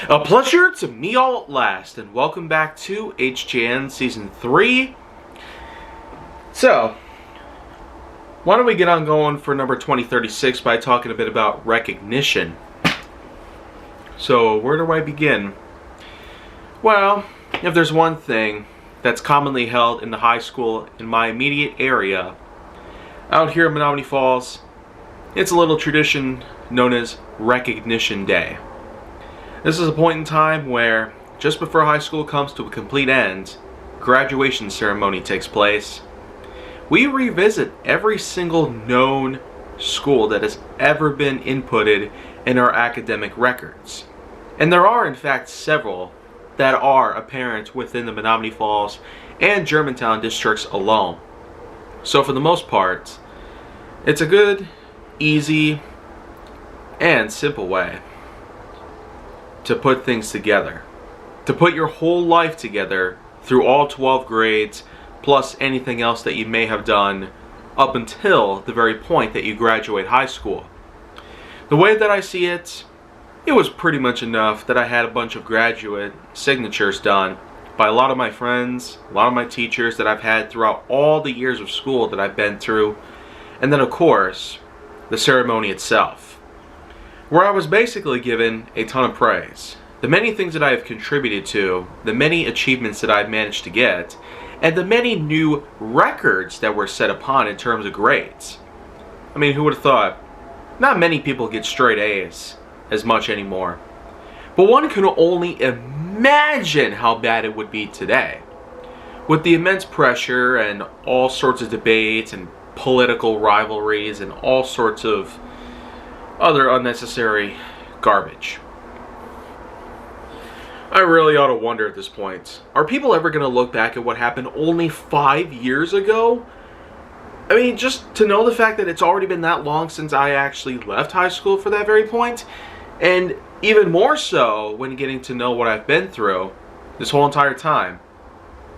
A pleasure to meet all at last, and welcome back to HJN Season 3. So, why don't we get on going for number 2036 by talking a bit about recognition. So, where do I begin? Well, if there's one thing that's commonly held in the high school in my immediate area, out here in Menominee Falls, it's a little tradition known as Recognition Day. This is a point in time where, just before high school comes to a complete end, graduation ceremony takes place. We revisit every single known school that has ever been inputted in our academic records. And there are, in fact, several that are apparent within the Menominee Falls and Germantown districts alone. So for the most part, it's a good, easy, and simple way to put things together. To put your whole life together through all 12 grades, plus anything else that you may have done up until the very point that you graduate high school. The way that I see it, it was pretty much enough that I had a bunch of graduate signatures done by a lot of my friends, a lot of my teachers that I've had throughout all the years of school that I've been through, and then of course, the ceremony itself, where I was basically given a ton of praise. The many things that I have contributed to, the many achievements that I've managed to get, and the many new records that were set upon in terms of grades. I mean, who would have thought? Not many people get straight A's as much anymore. But one can only imagine how bad it would be today. With the immense pressure and all sorts of debates and political rivalries and all sorts of other unnecessary garbage. I really ought to wonder at this point, are people ever going to look back at what happened only 5 years ago? I mean, just to know the fact that it's already been that long since I actually left high school for that very point, and even more so when getting to know what I've been through this whole entire time.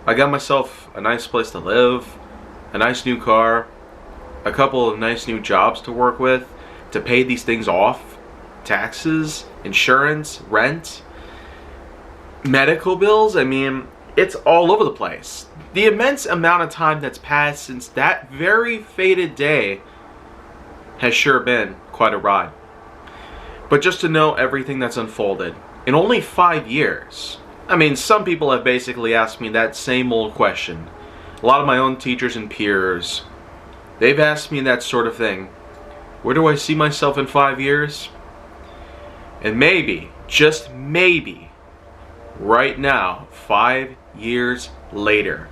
I got myself a nice place to live, a nice new car, a couple of nice new jobs to work with, to pay these things off, taxes, insurance, rent, medical bills. I mean, it's all over the place. The immense amount of time that's passed since that very fated day has sure been quite a ride. But just to know everything that's unfolded in only 5 years. I mean, some people have basically asked me that same old question. A lot of my own teachers and peers, they've asked me that sort of thing. Where do I see myself in 5 years? And maybe, just maybe, right now, 5 years later,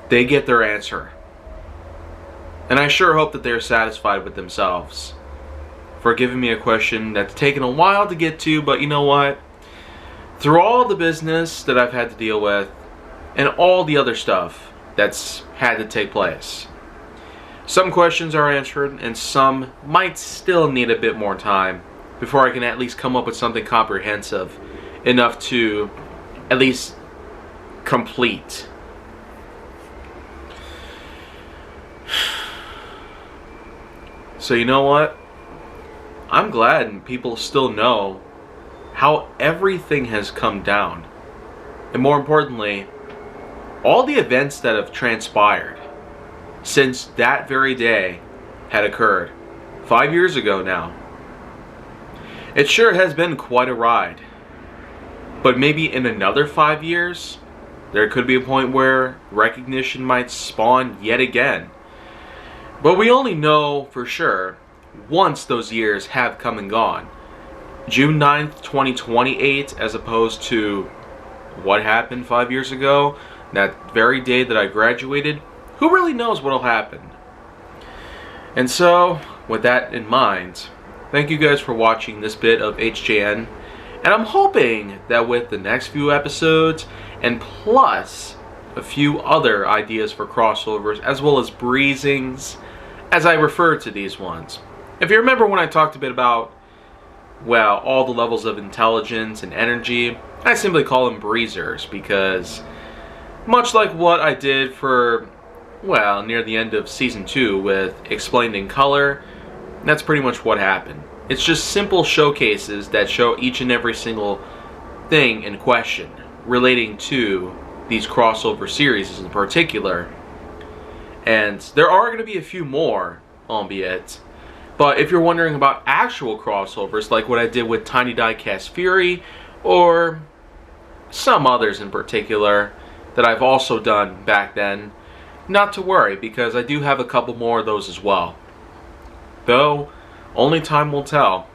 they get their answer. And I sure hope that they're satisfied with themselves for giving me a question that's taken a while to get to, but you know what? Through all the business that I've had to deal with and all the other stuff that's had to take place, some questions are answered and some might still need a bit more time before I can at least come up with something comprehensive enough to at least complete. So you know what? I'm glad people still know how everything has come down. And more importantly, all the events that have transpired since that very day had occurred 5 years ago now. It sure has been quite a ride. But maybe in another 5 years, there could be a point where recognition might spawn yet again. But we only know for sure once those years have come and gone. June 9th, 2028, as opposed to what happened 5 years ago, that very day that I graduated. Who really knows what'll happen? And so, with that in mind, thank you guys for watching this bit of HJN. And I'm hoping that with the next few episodes, and plus a few other ideas for crossovers, as well as breezings, as I refer to these ones. If you remember when I talked a bit about, well, all the levels of intelligence and energy, I simply call them breezers because, much like what I did for, well, near the end of Season 2 with Explained in Color, that's pretty much what happened. It's just simple showcases that show each and every single thing in question relating to these crossover series in particular. And there are going to be a few more, albeit. But if you're wondering about actual crossovers, like what I did with Tiny Diecast Fury, or some others in particular that I've also done back then, not to worry, because I do have a couple more of those as well. Though, only time will tell.